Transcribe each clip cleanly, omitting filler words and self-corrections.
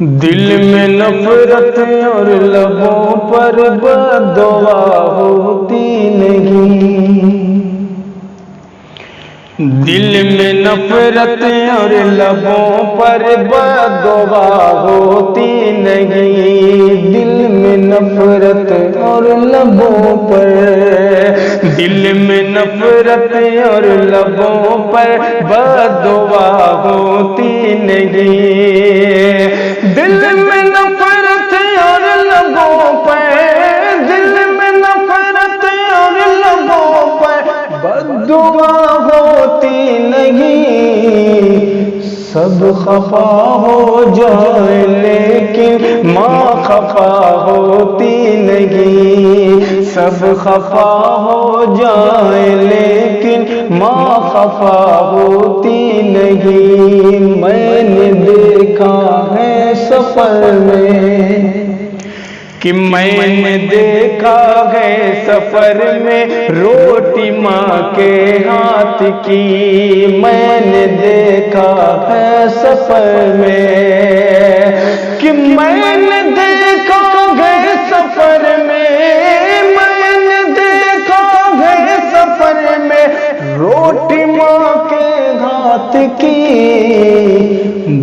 دل میں نفرت اور لبوں پر بددعا ہوتی نہیں، دل میں نفرت اور لبوں پر بددعا ہوتی نہیں، دل میں نفرت اور لبوں پر، دل میں نفرت اور لبوں پر بددعا ہوتی نہیں، دل میں نفرت اور لبوں پر، دل میں نفرت اور لبوں پر بددعا ہوتی نہیں، سب خفا ہو جائے لیکن ماں خفا ہوتی نہیں، سب خفا ہو جائے لیکن ماں خفا ہوتی نہیں، میں نے دیکھا ہے سفر میں کہ میں نے دیکھا ہے سفر میں روٹی ماں کے ہاتھ کی، میں نے دیکھا ہے سفر میں کہ میں نے دیکھا ہے سفر میں، میں نے دیکھا ہے سفر میں روٹی ماں کے ہاتھ کی،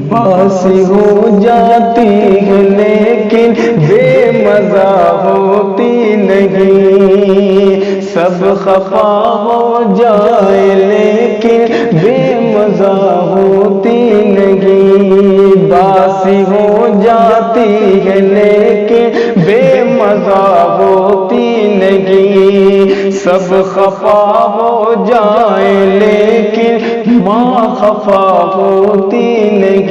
باسی ہو جاتی ہے لیکن بے مزہ ہوتی نہیں، سب خفا ہو جائے لیکن بے مزہ ہوتی نہیں، باسی ہو جاتی ہے لیکن بے مزہ ہوتی نہیں، سب خفا ہو جائے لیکن ماں خفا ہوتی نہیں۔